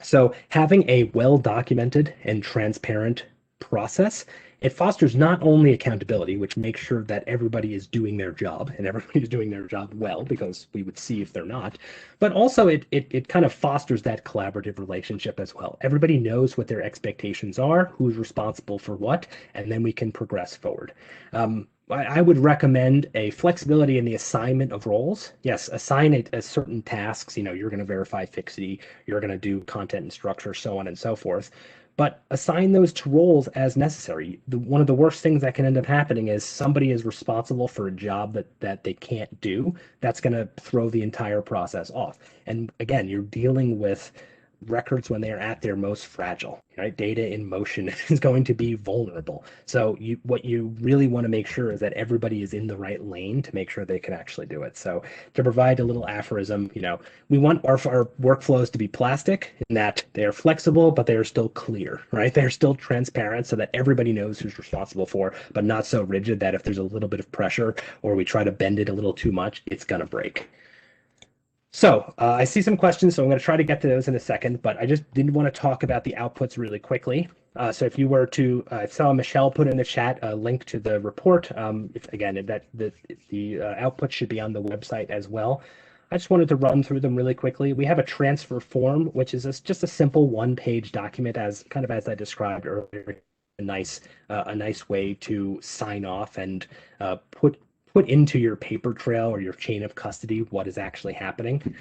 So having a well-documented and transparent process, it fosters not only accountability, which makes sure that everybody is doing their job, and everybody is doing their job well, because we would see if they're not, but also it kind of fosters that collaborative relationship as well. Everybody knows what their expectations are, who's responsible for what, and then we can progress forward. I would recommend a flexibility in the assignment of roles. Yes, assign a certain tasks. You're going to verify fixity, you're going to do content and structure, so on and so forth. But assign those to roles as necessary. One of the worst things that can end up happening is somebody is responsible for a job that they can't do. That's going to throw the entire process off. And again, you're dealing with records when they are at their most fragile, right? Data in motion is going to be vulnerable. So what you really want to make sure is that everybody is in the right lane to make sure they can actually do it. So to provide a little aphorism, we want our workflows to be plastic in that they are flexible, but they are still clear, right? They're still transparent so that everybody knows who's responsible for, but not so rigid that if there's a little bit of pressure or we try to bend it a little too much, it's going to break. So I see some questions, so I'm going to try to get to those in a second, but I just did want to talk about the outputs really quickly. So if you were to, I saw Michelle put in the chat a link to the report. The output should be on the website as well. I just wanted to run through them really quickly. We have a transfer form, which is just a simple one-page document, as I described earlier. A nice way to sign off and put into your paper trail or your chain of custody what is actually happening.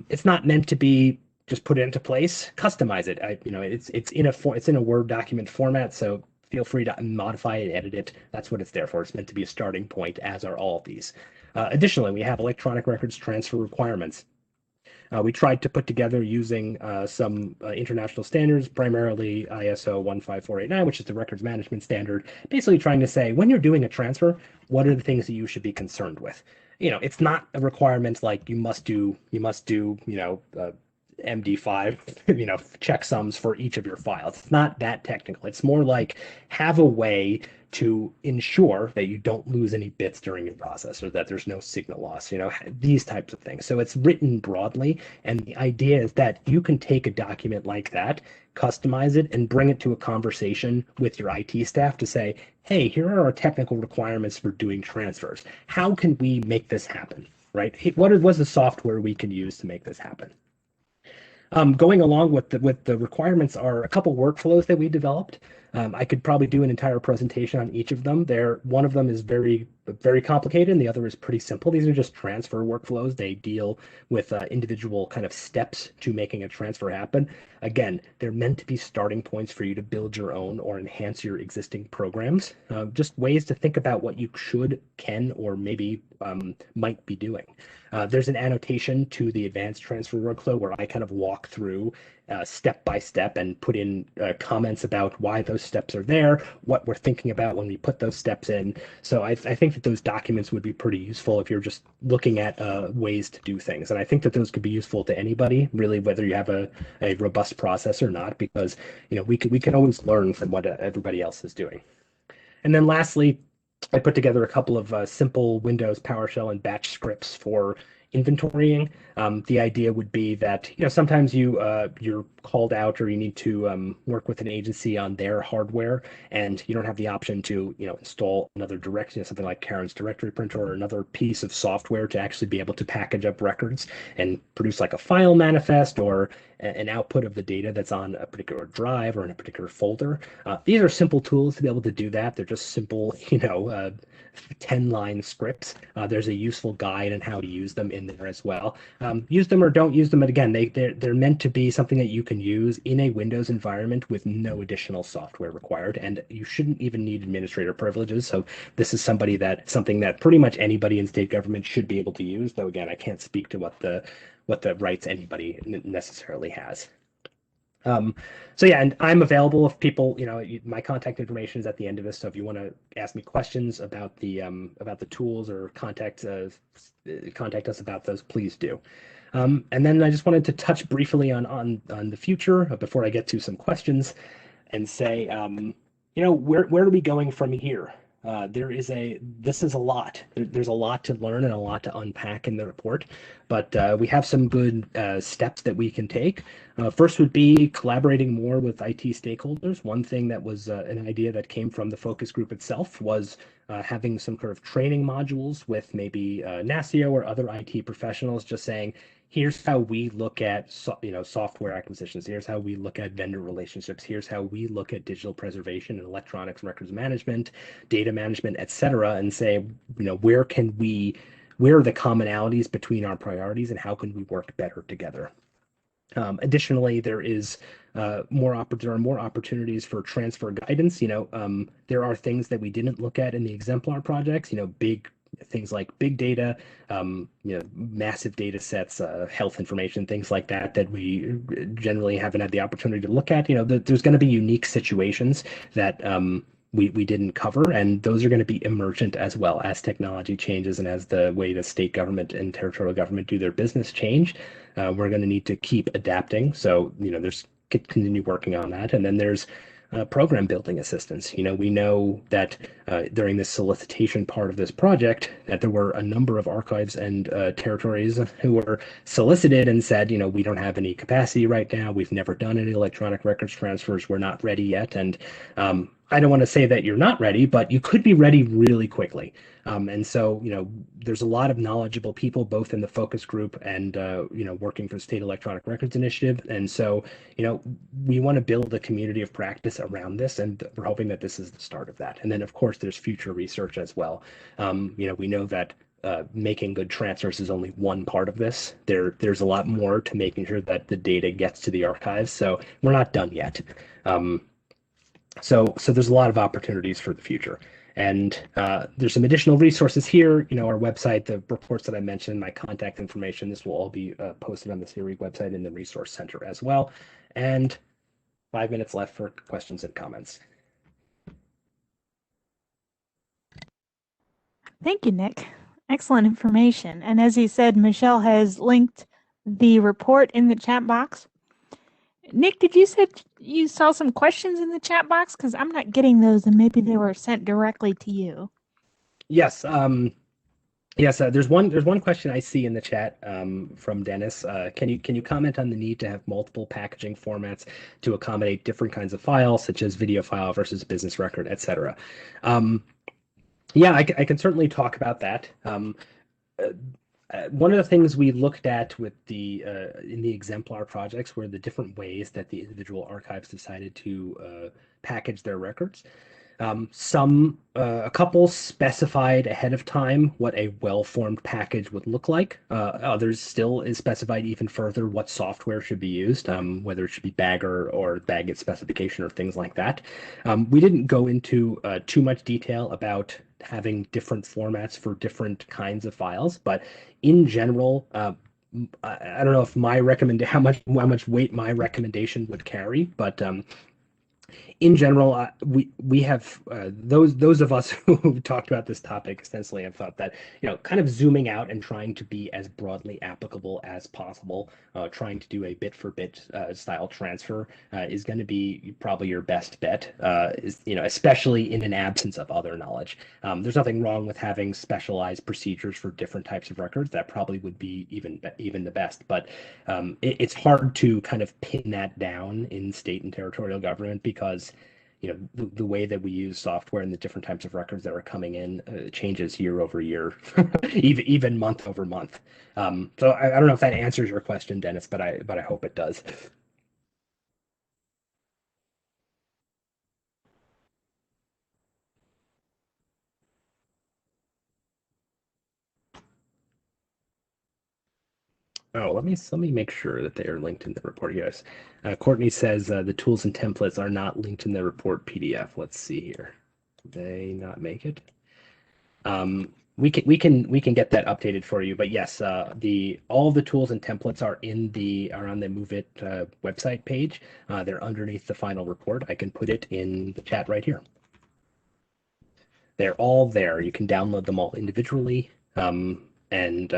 It's not meant to be just put it into place. Customize it. It's in a Word document format, so feel free to modify it, edit it. That's what it's there for. It's meant to be a starting point, as are all of these. Additionally, we have electronic records transfer requirements. We tried to put together using some international standards, primarily ISO 15489, which is the records management standard, basically trying to say, when you're doing a transfer, what are the things that you should be concerned with? It's not a requirement like you must do MD5, checksums for each of your files. It's not that technical. It's more like have a way to ensure that you don't lose any bits during your process or that there's no signal loss, these types of things. So it's written broadly, and the idea is that you can take a document like that, customize it, and bring it to a conversation with your IT staff to say, hey, here are our technical requirements for doing transfers. How can we make this happen, right? What's the software we can use to make this happen? Going along with the requirements are a couple workflows that we developed. I could probably do an entire presentation on each of them. One of them is very complicated, and the other is pretty simple. These are just transfer workflows. They deal with individual kind of steps to making a transfer happen. Again, they're meant to be starting points for you to build your own or enhance your existing programs. Just ways to think about what you should, can, or maybe might be doing. There's an annotation to the advanced transfer workflow where I kind of walk through step by step and put in comments about why those steps are there, what we're thinking about when we put those steps in. So I think that those documents would be pretty useful if you're just looking at ways to do things. And I think that those could be useful to anybody, really, whether you have a robust process or not, because we can always learn from what everybody else is doing. And then lastly, I put together a couple of simple Windows PowerShell and batch scripts for inventorying. The idea would be that sometimes you're called out or you need to work with an agency on their hardware, and you don't have the option to install another directory, something like Karen's directory printer or another piece of software to actually be able to package up records and produce like a file manifest or an output of the data that's on a particular drive or in a particular folder. These are simple tools to be able to do that. They're just simple, 10-line scripts. There's a useful guide on how to use them in there as well. Use them or don't use them. But again, they're meant to be something that you can use in a Windows environment with no additional software required. And you shouldn't even need administrator privileges. So this is something that pretty much anybody in state government should be able to use. Though again, I can't speak to what the rights anybody necessarily has. So yeah, and I'm available if people, my contact information is at the end of this. So if you want to ask me questions about the tools or contact us about those, please do. And then I just wanted to touch briefly on the future before I get to some questions, and say, where are we going from here? This is a lot. There's a lot to learn and a lot to unpack in the report, but we have some good steps that we can take. First would be collaborating more with IT stakeholders. One thing that was an idea that came from the focus group itself was having some kind of training modules with maybe NASIO or other IT professionals, just saying, here's how we look at software acquisitions. Here's how we look at vendor relationships. Here's how we look at digital preservation and electronics records management, data management, et cetera, and say, where are the commonalities between our priorities and how can we work better together? Additionally, there are more opportunities for transfer guidance. There are things that we didn't look at in the exemplar projects, big things like big data, massive data sets, health information, things like that we generally haven't had the opportunity to look at. There's going to be unique situations that we didn't cover, and those are going to be emergent as well as technology changes and as the way the state government and territorial government do their business change. We're going to need to keep adapting. So, there's continue working on that. And then there's program building assistance. We know that during this solicitation part of this project, that there were a number of archives and territories who were solicited and said, we don't have any capacity right now. We've never done any electronic records transfers. We're not ready yet. And I don't want to say that you're not ready, but you could be ready really quickly. And so, there's a lot of knowledgeable people, both in the focus group and, working for the State Electronic Records Initiative. And so, we want to build a community of practice around this, and we're hoping that this is the start of that. And then, of course, there's future research as well. We know that making good transfers is only one part of this. There's a lot more to making sure that the data gets to the archives. So we're not done yet. So there's a lot of opportunities for the future. And there's some additional resources here, our website, the reports that I mentioned, my contact information. This will all be posted on the SERI website in the Resource Center as well. And 5 minutes left for questions and comments. Thank you, Nick. Excellent information. And as he said, Michelle has linked the report in the chat box. Nick, did you say you saw some questions in the chat box? Because I'm not getting those, and maybe they were sent directly to you. Yes. Yes, there's one question I see in the chat from Dennis. Can you comment on the need to have multiple packaging formats to accommodate different kinds of files, such as video file versus business record, etc.? Yeah, I can certainly talk about that. One of the things we looked at with the in the exemplar projects were the different ways that the individual archives decided to package their records. A couple specified ahead of time what a well-formed package would look like. Others still is specified even further what software should be used, whether it should be Bagger or Baggett specification or things like that. We didn't go into too much detail about having different formats for different kinds of files, but in general, I don't know if how much weight my recommendation would carry, but in general, we have those of us who talked about this topic extensively have thought that kind of zooming out and trying to be as broadly applicable as possible, trying to do a bit for bit style transfer is going to be probably your best bet. Especially in an absence of other knowledge. There's nothing wrong with having specialized procedures for different types of records. That probably would be even the best, but it's hard to kind of pin that down in state and territorial government because the way that we use software and the different types of records that are coming in changes year over year, even month over month. So I don't know if that answers your question, Dennis, but I hope it does. Oh, let me make sure that they are linked in the report. Yes, Courtney says the tools and templates are not linked in the report PDF. Let's see here. Did they not make it? We can get that updated for you. But yes, all of the tools and templates are on the MoVE-IT website page. They're underneath the final report. I can put it in the chat right here. They're all there. You can download them all individually. And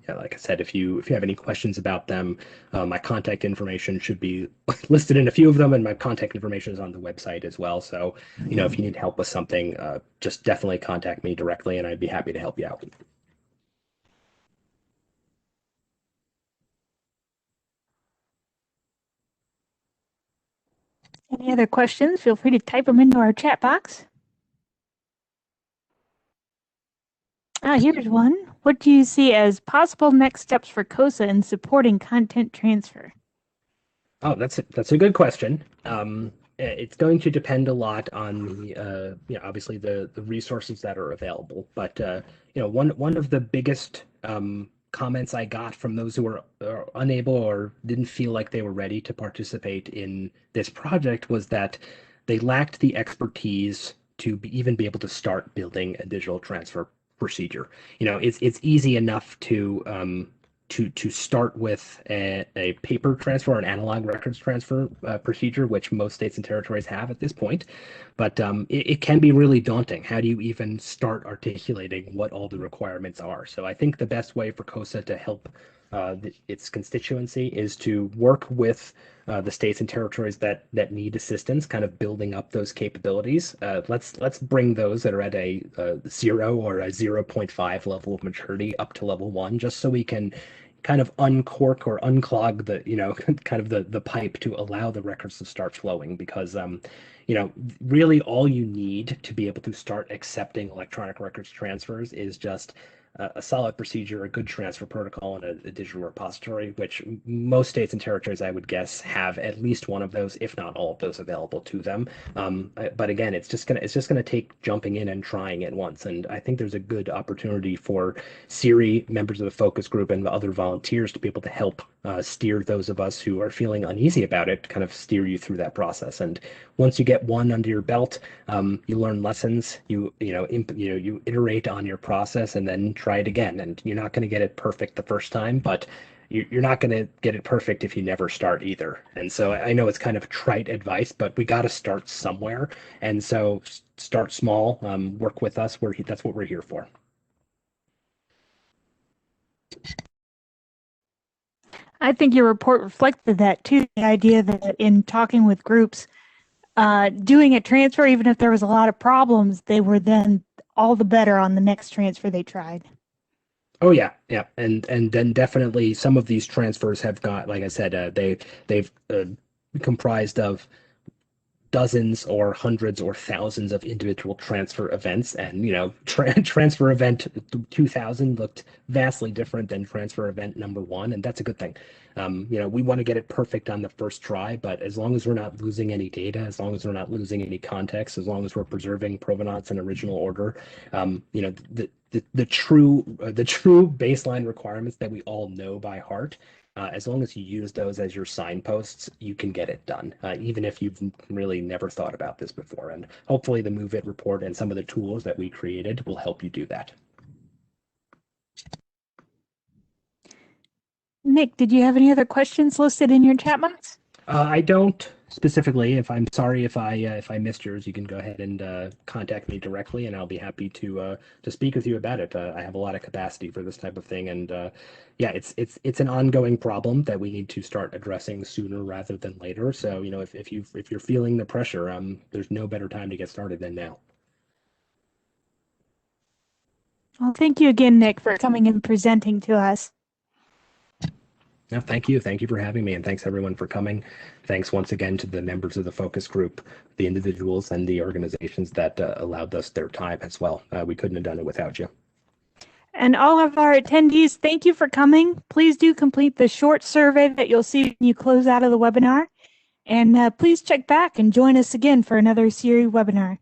yeah, like I said, if you have any questions about them, my contact information should be listed in a few of them, and my contact information is on the website as well. So, if you need help with something, just definitely contact me directly, and I'd be happy to help you out. Any other questions? Feel free to type them into our chat box. Here's one. What do you see as possible next steps for COSA in supporting content transfer? Oh, that's a good question. It's going to depend a lot on obviously the resources that are available. But one of the biggest comments I got from those who were unable or didn't feel like they were ready to participate in this project was that they lacked the expertise to even be able to start building a digital transfer procedure. It's easy enough to start with a paper transfer or an analog records transfer procedure, which most states and territories have at this point. But it can be really daunting. How do you even start articulating what all the requirements are? So I think the best way for COSA to help its constituency is to work with the states and territories that need assistance, kind of building up those capabilities. Let's bring those that are at a 0 or a 0.5 level of maturity up to level 1, just so we can kind of uncork or unclog the kind of the pipe to allow the records to start flowing, because really all you need to be able to start accepting electronic records transfers is just a solid procedure, a good transfer protocol, and a digital repository, which most states and territories, I would guess, have at least one of those, if not all of those, available to them. But again, it's just gonna take jumping in and trying it once. And I think there's a good opportunity for SERI, members of the focus group, and the other volunteers to be able to help steer those of us who are feeling uneasy about it, kind of steer you through that process. And once you get one under your belt, you learn lessons, you iterate on your process, and then try it again. And you're not going to get it perfect the first time, but you're not going to get it perfect if you never start either. And so I know it's kind of trite advice, but we got to start somewhere. And so start small, work with us. That's what we're here for. I think your report reflected that too, the idea that in talking with groups, doing a transfer, even if there was a lot of problems, they were then all the better on the next transfer they tried. Oh yeah, yeah, and then definitely some of these transfers have got, like I said, they've comprised of dozens or hundreds or thousands of individual transfer events, and transfer event 2000 looked vastly different than transfer event number one, and that's a good thing. We want to get it perfect on the first try, but as long as we're not losing any data, as long as we're not losing any context, as long as we're preserving provenance and original order, the true baseline requirements that we all know by heart, as long as you use those as your signposts, you can get it done, even if you've really never thought about this before. And hopefully the MoVE-IT report and some of the tools that we created will help you do that. Nick, did you have any other questions listed in your chat box? I don't specifically. If I'm sorry if I missed yours, you can go ahead and contact me directly, and I'll be happy to speak with you about it. I have a lot of capacity for this type of thing, and yeah, it's an ongoing problem that we need to start addressing sooner rather than later. So if you're feeling the pressure, there's no better time to get started than now. Well, thank you again, Nick, for coming and presenting to us. No, thank you. Thank you for having me, and thanks everyone for coming. Thanks once again to the members of the focus group, the individuals and the organizations that allowed us their time as well. We couldn't have done it without you. And all of our attendees, thank you for coming. Please do complete the short survey that you'll see when you close out of the webinar. And please check back and join us again for another SERI webinar.